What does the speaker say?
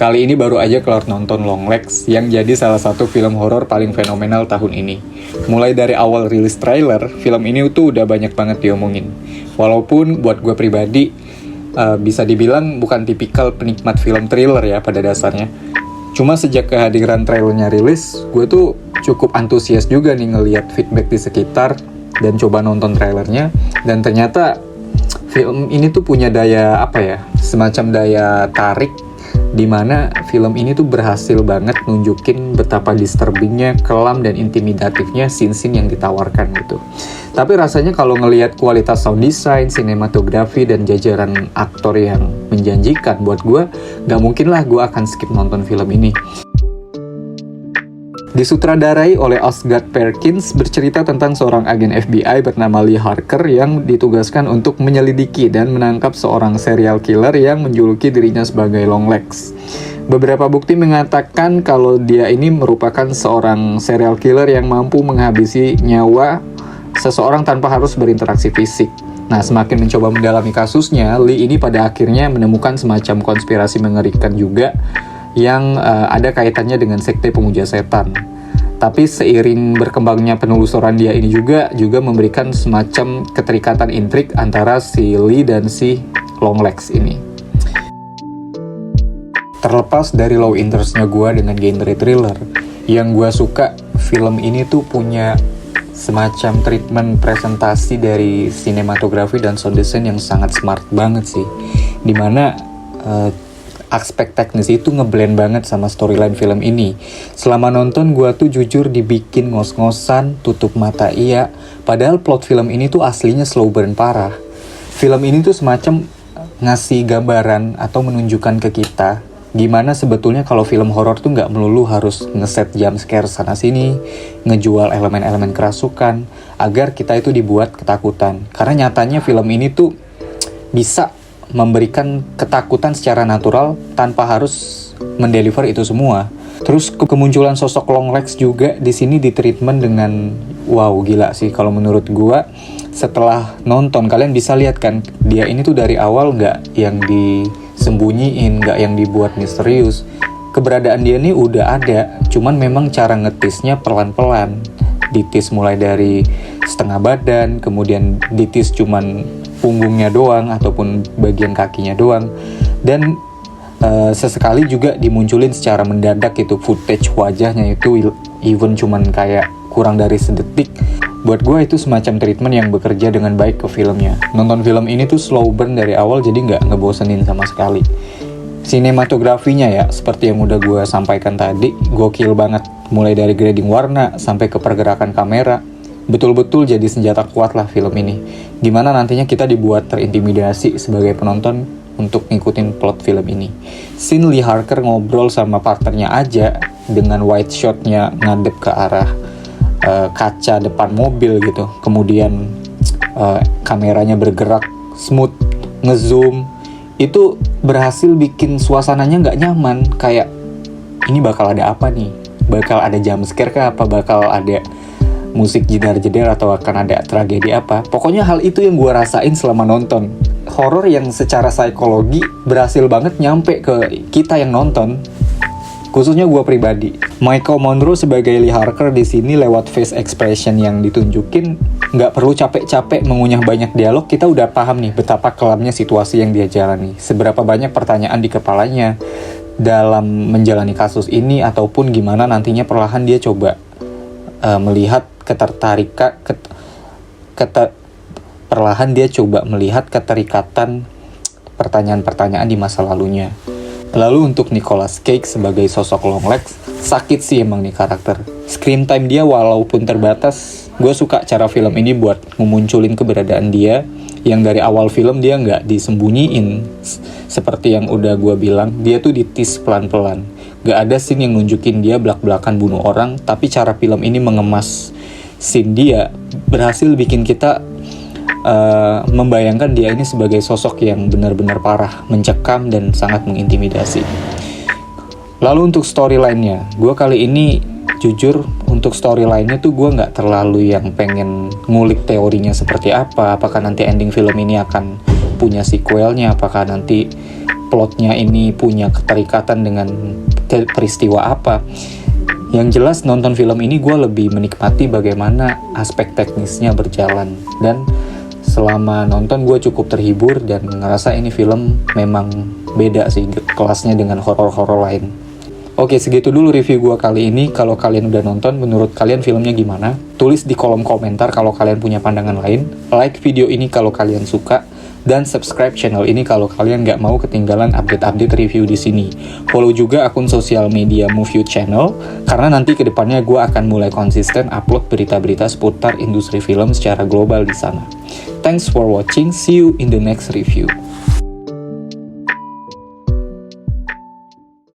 Kali ini baru aja kelar nonton Longlegs yang jadi salah satu film horor paling fenomenal tahun ini. Mulai dari awal rilis trailer, film ini tuh udah banyak banget diomongin. Walaupun buat gue pribadi, bisa dibilang bukan tipikal penikmat film thriller ya pada dasarnya. Cuma sejak kehadiran trailernya rilis, gue tuh cukup antusias juga nih ngelihat feedback di sekitar dan coba nonton trailernya. Dan ternyata film ini tuh punya daya semacam daya tarik, dimana film ini tuh berhasil banget nunjukin betapa disturbingnya, kelam dan intimidatifnya scene-scene yang ditawarkan gitu. Tapi rasanya kalau ngelihat kualitas sound design, sinematografi dan jajaran aktor yang menjanjikan, buat gue gak mungkin lah gue akan skip nonton film ini. Disutradarai oleh Osgood Perkins, bercerita tentang seorang agen FBI bernama Lee Harker yang ditugaskan untuk menyelidiki dan menangkap seorang serial killer yang menjuluki dirinya sebagai Longlegs. Beberapa bukti mengatakan kalau dia ini merupakan seorang serial killer yang mampu menghabisi nyawa seseorang tanpa harus berinteraksi fisik. Nah, semakin mencoba mendalami kasusnya, Lee ini pada akhirnya menemukan semacam konspirasi mengerikan juga yang ada kaitannya dengan sekte pemuja setan. Tapi seiring berkembangnya penelusuran dia ini juga memberikan semacam keterikatan intrik antara si Lee dan si Longlegs ini. Terlepas dari low interest-nya gue dengan genre thriller, yang gue suka film ini tuh punya semacam treatment presentasi dari sinematografi dan sound design yang sangat smart banget sih. Dimana aspek teknis itu ngeblend banget sama storyline film ini. Selama nonton gue tuh jujur dibikin ngos-ngosan, tutup mata iya. Padahal plot film ini tuh aslinya slow burn parah. Film ini tuh semacam ngasih gambaran atau menunjukkan ke kita gimana sebetulnya kalau film horor tuh gak melulu harus ngeset jump scare sana sini, ngejual elemen-elemen kerasukan, agar kita itu dibuat ketakutan. Karena nyatanya film ini tuh bisa memberikan ketakutan secara natural tanpa harus mendeliver itu semua. Terus kemunculan sosok Longlegs juga di sini ditreatment dengan wow, gila sih kalau menurut gua. Setelah nonton kalian bisa lihat kan, dia ini tuh dari awal nggak yang disembunyiin, nggak yang dibuat misterius. Keberadaan dia ini udah ada, cuman memang cara ngetisnya pelan-pelan. Ditis mulai dari setengah badan, kemudian ditis cuman punggungnya doang ataupun bagian kakinya doang, dan sesekali juga dimunculin secara mendadak itu footage wajahnya itu even cuman kayak kurang dari sedetik. Buat gue itu semacam treatment yang bekerja dengan baik ke filmnya. Nonton film ini tuh slow burn dari awal, jadi nggak ngebosenin sama sekali. Sinematografinya ya, seperti yang udah gue sampaikan tadi, gokil banget. Mulai dari grading warna sampai ke pergerakan kamera, betul-betul jadi senjata kuat lah film ini. Dimana nantinya kita dibuat terintimidasi sebagai penonton untuk ngikutin plot film ini. Scene Lee Harker ngobrol sama partnernya aja dengan wide shotnya ngadep ke arah kaca depan mobil gitu. Kemudian kameranya bergerak smooth, ngezoom. Itu berhasil bikin suasananya nggak nyaman. Kayak ini bakal ada apa nih? Bakal ada jump scare kah? Apa bakal ada musik jedar-jedar atau akan ada tragedi apa? Pokoknya hal itu yang gue rasain selama nonton. Horor yang secara psikologi berhasil banget nyampe ke kita yang nonton. Khususnya gue pribadi. Michael Monroe sebagai Lee Harker di sini lewat face expression yang ditunjukin, nggak perlu capek-capek mengunyah banyak dialog, kita udah paham nih betapa kelamnya situasi yang dia jalani. Seberapa banyak pertanyaan di kepalanya dalam menjalani kasus ini, ataupun gimana nantinya perlahan dia coba melihat perlahan dia coba melihat keterikatan pertanyaan-pertanyaan di masa lalunya. Lalu untuk Nicolas Cage sebagai sosok Longlegs, sakit sih emang nih karakter. Screen time dia walaupun terbatas, gue suka cara film ini buat memunculin keberadaan dia, yang dari awal film dia nggak disembunyiin. Seperti yang udah gue bilang, dia tuh ditis pelan-pelan. Gak ada scene yang nunjukin dia belak-belakan bunuh orang, tapi cara film ini mengemas scene dia berhasil bikin kita membayangkan dia ini sebagai sosok yang benar-benar parah, mencekam dan sangat mengintimidasi. Lalu untuk storyline-nya, gue kali ini jujur untuk storyline-nya tuh gue nggak terlalu yang pengen ngulik teorinya seperti apa. Apakah nanti ending film ini akan punya sequelnya, apakah nanti plotnya ini punya keterikatan dengan peristiwa apa. Yang jelas nonton film ini gue lebih menikmati bagaimana aspek teknisnya berjalan. Dan selama nonton gue cukup terhibur dan ngerasa ini film memang beda sih kelasnya dengan horor-horor lain. Oke, segitu dulu review gue kali ini. Kalau kalian udah nonton, menurut kalian filmnya gimana? Tulis di kolom komentar kalau kalian punya pandangan lain. Like video ini kalau kalian suka. Dan subscribe channel ini kalau kalian nggak mau ketinggalan update-update review di sini. Follow juga akun sosial media Movie Channel, karena nanti kedepannya gue akan mulai konsisten upload berita-berita seputar industri film secara global di sana. Thanks for watching, see you in the next review.